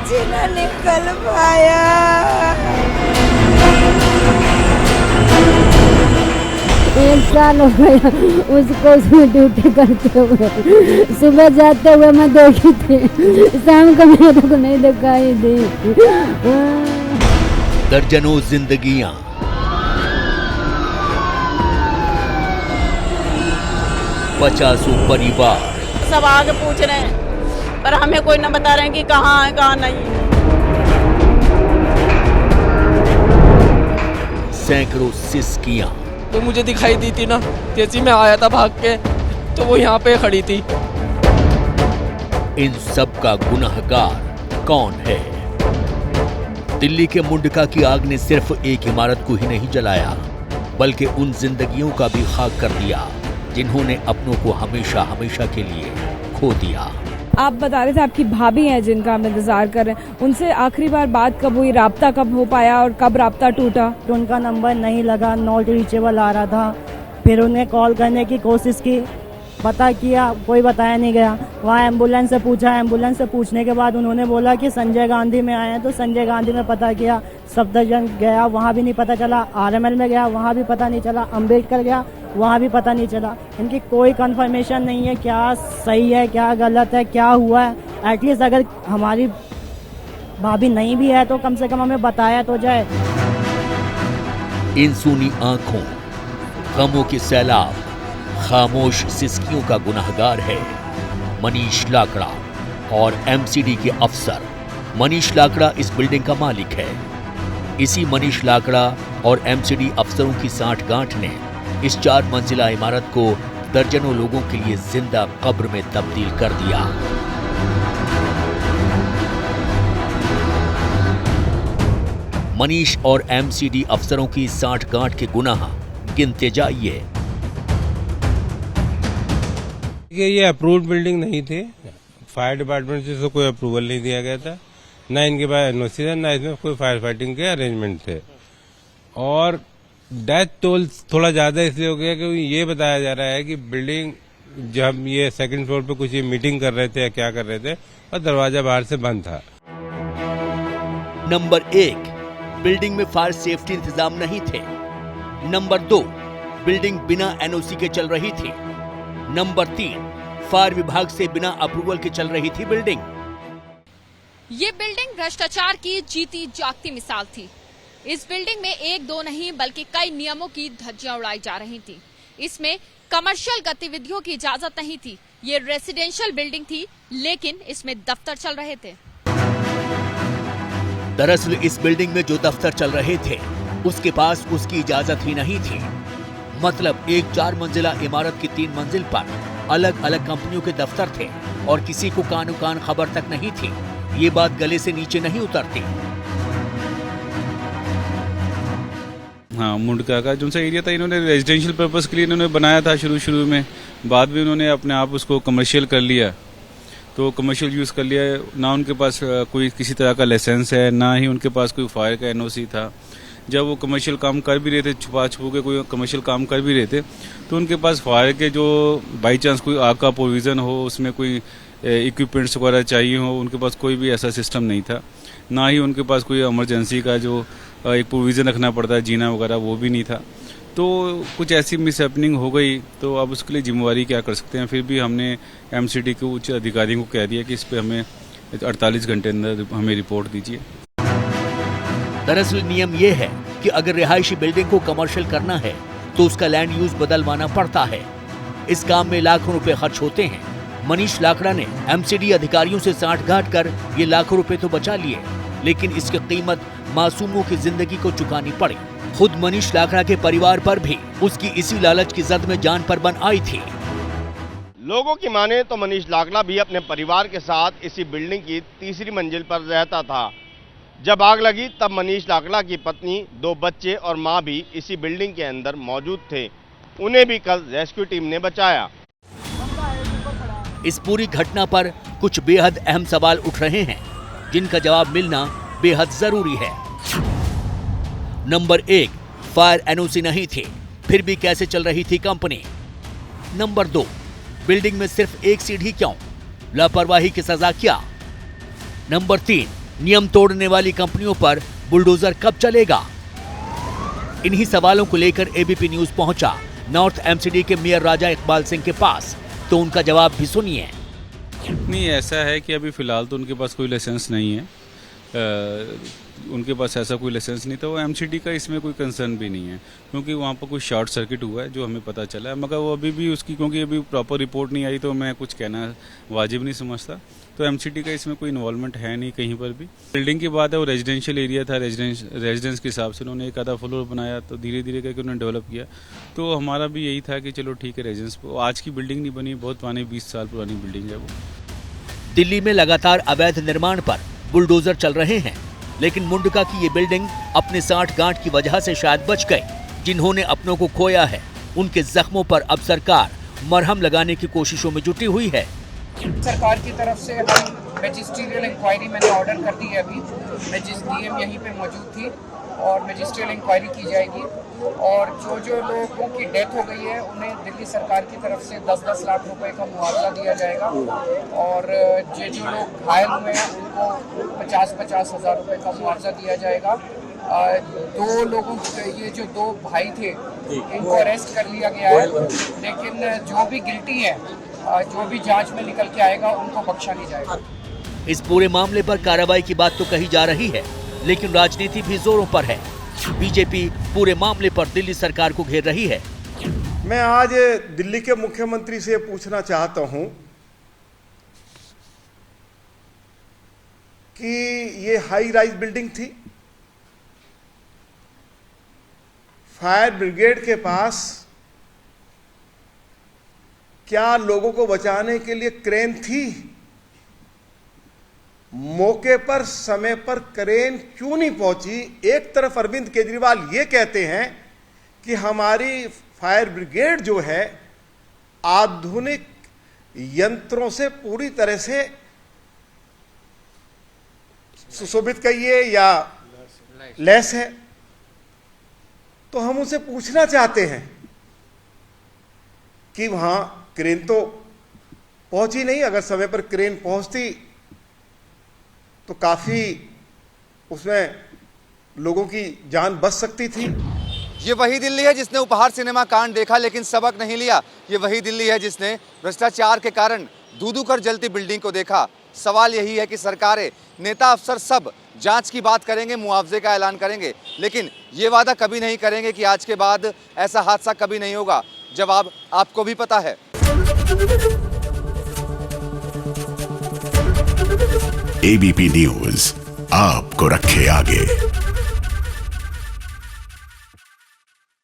बच्चे ना निकल पाया। 1 साल हो गया उसको उसमें ड्यूटी करते हुए। सुबह जाते हुए मैं देखी थी, शाम को मेरे को नहीं दिखाई दी। दर्जनों जिंदगियां, पचासों परिवार, सब आगे पूछ रहे हैं पर हमें कोई न बता रहे हैं कि कहाँ है कहाँ नहीं। सैकड़ों सिसकियां, तो मुझे दिखाई दी थी ना, जैसे मैं आया था भाग के तो वो यहाँ पे खड़ी थी। इन सब का गुनहगार कौन है? दिल्ली के मुंडका की आग ने सिर्फ एक इमारत को ही नहीं जलाया, बल्कि उन जिंदगियों का भी खाक कर दिया जिन्होंने अपनों को हमेशा हमेशा के लिए खो दिया। आप बता रहे थे आपकी भाभी हैं जिनका हम इंतजार कर रहे हैं, उनसे आखिरी बार बात कब हुई, राब्ता कब हो पाया और कब राब्ता टूटा? तो उनका नंबर नहीं लगा, नॉट रीचेबल आ रहा था। फिर उन्हें कॉल करने की कोशिश की, पता किया, कोई बताया नहीं गया। वहाँ एम्बुलेंस से पूछा, एम्बुलेंस से पूछने के बाद उन्होंने बोला कि संजय गांधी में आए हैं, तो संजय गांधी में पता किया। सफदरजंग गया, वहाँ भी नहीं पता चला। RML में गया, वहाँ भी पता नहीं चला। अम्बेडकर गया, वहाँ भी पता नहीं चला। इनकी कोई कंफर्मेशन नहीं है क्या सही है क्या गलत है, क्या हुआ है। एटलीस्ट अगर हमारी भाभी नहीं भी है तो कम से कम हमें बताया तो जाए। इन सूनी आंखों, गमों के सैलाब, खामोश सिसकियों का गुनहगार है मनीष लाकड़ा और MCD के अफसर। मनीष लाकड़ा इस बिल्डिंग का मालिक है। इसी मनीष लाकड़ा और MCD अफसरों की साठगांठ ने इस 4 मंजिला इमारत को दर्जनों लोगों के लिए जिंदा कब्र में तब्दील कर दिया। मनीष और MCD अफसरों की साठगांठ के गुनाह गिनते जाइए। ये अप्रूव्ड बिल्डिंग नहीं थी, फायर डिपार्टमेंट से तो कोई अप्रूवल नहीं दिया गया था, ना इनके पास एनओसी था, ना इसमें कोई फायर फाइटिंग के अरेंजमेंट थे। और डेथ टोल थोड़ा ज्यादा इसलिए हो गया क्योंकि ये बताया जा रहा है कि बिल्डिंग जब ये 2nd फ्लोर पे कुछ ये मीटिंग कर रहे थे या क्या कर रहे थे और दरवाजा बाहर से बंद था। नंबर 1, बिल्डिंग में फायर सेफ्टी इंतजाम नहीं थे। नंबर 2, बिल्डिंग बिना एनओसी के चल रही थी। नंबर 3, फायर विभाग से बिना अप्रूवल के चल रही थी बिल्डिंग। ये बिल्डिंग भ्रष्टाचार की जीती जागती मिसाल थी। इस बिल्डिंग में 1-2 नहीं बल्कि कई नियमों की धज्जियां उड़ाई जा रही थी। इसमें कमर्शियल गतिविधियों की इजाजत नहीं थी। ये रेसिडेंशियल बिल्डिंग थी, लेकिन इसमें दफ्तर चल रहे थे। दरअसल इस बिल्डिंग में जो दफ्तर चल रहे थे उसके पास उसकी इजाजत ही नहीं थी। मतलब एक 4 मंजिला इमारत की 3 मंजिल पर अलग अलग कंपनियों के दफ्तर थे और किसी को कानो कान खबर तक नहीं थी। ये बात गले से नीचे नहीं उतरती। हाँ, मुंडका का जो सा एरिया था इन्होंने रेजिडेंशियल पर्पस के लिए इन्होंने बनाया था शुरू में। बाद में उन्होंने अपने आप उसको कमर्शियल कर लिया, तो कमर्शियल यूज कर लिया। ना उनके पास कोई किसी तरह का लाइसेंस है, ना ही उनके पास कोई फायर का एनओसी था। जब वो कमर्शियल काम कर भी रहे थे, छुपा के कोई कमर्शियल काम कर भी रहे थे, तो उनके पास फायर के जो बाई चांस कोई आग का प्रोविजन हो, उसमें कोई इक्विपमेंट्स वगैरह चाहिए हो, उनके पास कोई भी ऐसा सिस्टम नहीं था। ना ही उनके पास कोई इमरजेंसी का जो एक प्रोविजन रखना पड़ता है, जीना वगैरह, वो भी नहीं था। तो कुछ ऐसी मिसहैपनिंग हो गई, तो अब उसके लिए जिम्मेवारी क्या कर सकते हैं। फिर भी हमने MCD के उच्च अधिकारियों को कह दिया कि इस पे हमें 48 घंटे अंदर हमें रिपोर्ट दीजिए। दरअसल नियम ये है कि अगर रिहायशी बिल्डिंग को कमर्शियल करना है तो उसका लैंड यूज बदलवाना पड़ता है। इस काम में लाखों रुपए खर्च होते हैं। मनीष लाकड़ा ने MCD अधिकारियों से साठगांठ कर ये लाखों रुपए तो बचा लिए, लेकिन इसकी कीमत मासूमों की जिंदगी को चुकानी पड़ी। खुद मनीष लाकड़ा के परिवार पर भी उसकी इसी लालच की जद में जान पर बन आई थी। लोगों की माने तो मनीष लाकड़ा भी अपने परिवार के साथ इसी बिल्डिंग की 3री मंजिल पर रहता था। जब आग लगी तब मनीष लाकड़ा की पत्नी, 2 बच्चे और मां भी इसी बिल्डिंग के अंदर मौजूद थे। उन्हें भी कल रेस्क्यू टीम ने बचाया। इस पूरी घटना पर कुछ बेहद अहम सवाल उठ रहे हैं, जिनका जवाब मिलना बेहद जरूरी है। नंबर 1, फायर एनओसी नहीं थे, फिर भी कैसे चल रही थी कंपनी? नंबर 2, बिल्डिंग में सिर्फ 1 सीढ़ी क्यों? लापरवाही की सजा क्या? नंबर 3, नियम तोड़ने वाली कंपनियों पर बुलडोजर कब चलेगा? इन्हीं सवालों को लेकर एबीपी न्यूज पहुंचा नॉर्थ एमसीडी के मेयर राजा इकबाल सिंह के पास, तो उनका जवाब भी सुनिए। नहीं, ऐसा है कि अभी फ़िलहाल तो उनके पास कोई लाइसेंस नहीं है। उनके पास ऐसा कोई लाइसेंस नहीं था। वो एमसीडी का इसमें कोई कंसर्न भी नहीं है, क्योंकि वहाँ पर कोई शॉर्ट सर्किट हुआ है जो हमें पता चला है। मगर वो अभी भी उसकी, क्योंकि अभी प्रॉपर रिपोर्ट नहीं आई, तो मैं कुछ कहना वाजिब नहीं समझता। तो एमसीडी का इसमें कोई इन्वॉल्वमेंट है नहीं कहीं पर भी। बिल्डिंग की बात है, वो रेजिडेंशियल एरिया था, रेजिडेंस के हिसाब से उन्होंने एक आधा फ्लोर बनाया, तो धीरे धीरे करके उन्होंने डेवलप किया। तो हमारा भी यही था कि चलो ठीक है, रेजिडेंस आज की बिल्डिंग नहीं बनी, बहुत पुरानी 20 साल पुरानी बिल्डिंग है वो। दिल्ली में लगातार अवैध निर्माण पर बुलडोजर चल रहे हैं, लेकिन मुंडका की ये बिल्डिंग अपने 60 गांठ की वजह से शायद बच गई। जिन्होंने अपनों को खोया है, उनके जख्मों पर अब सरकार मरहम लगाने की कोशिशों में जुटी हुई है। सरकार की तरफ से हम मैजिस्ट्रियल इंक्वायरी मैंने ऑर्डर कर दी है। अभी डीएम यहीं पे मौजूद थी और मैजिस्ट्रियल इंक्वायरी की जाएगी, और जो लोगों की डेथ हो गई है उन्हें दिल्ली सरकार की तरफ से 10-10 लाख रुपए का मुआवजा दिया जाएगा, और जो लोग घायल हुए हैं उनको 50-50 हज़ार रुपये का मुआवजा दिया जाएगा। 2 लोगों, ये जो 2 भाई थे, इनको अरेस्ट कर लिया गया है, लेकिन जो भी गिल्टी है, जो भी जांच में निकल के आएगा उनको बख्शा नहीं जाएगा। इस पूरे मामले पर कार्रवाई की बात तो कही जा रही है, लेकिन राजनीति भी जोरों पर है। बीजेपी पूरे मामले पर दिल्ली सरकार को घेर रही है। मैं आज दिल्ली के मुख्यमंत्री से पूछना चाहता हूं कि ये हाई राइज बिल्डिंग थी, फायर ब्रिगेड के पास क्या लोगों को बचाने के लिए क्रेन थी? मौके पर समय पर क्रेन क्यों नहीं पहुंची? एक तरफ अरविंद केजरीवाल ये कहते हैं कि हमारी फायर ब्रिगेड जो है आधुनिक यंत्रों से पूरी तरह से सुशोभित कहिए या लैस है। तो हम उनसे पूछना चाहते हैं कि वहां क्रेन तो पहुंची नहीं। अगर समय पर क्रेन पहुंचती तो काफी उसमें लोगों की जान बच सकती थी। ये वही दिल्ली है जिसने उपहार सिनेमा कांड देखा लेकिन सबक नहीं लिया। ये वही दिल्ली है जिसने भ्रष्टाचार के कारण धू-धू कर जलती बिल्डिंग को देखा। सवाल यही है कि सरकारें, नेता, अफसर सब जांच की बात करेंगे, मुआवजे का ऐलान करेंगे, लेकिन ये वादा कभी नहीं करेंगे कि आज के बाद ऐसा हादसा कभी नहीं होगा। जवाब आपको भी पता है। एबीपी न्यूज़ आपको रखे आगे।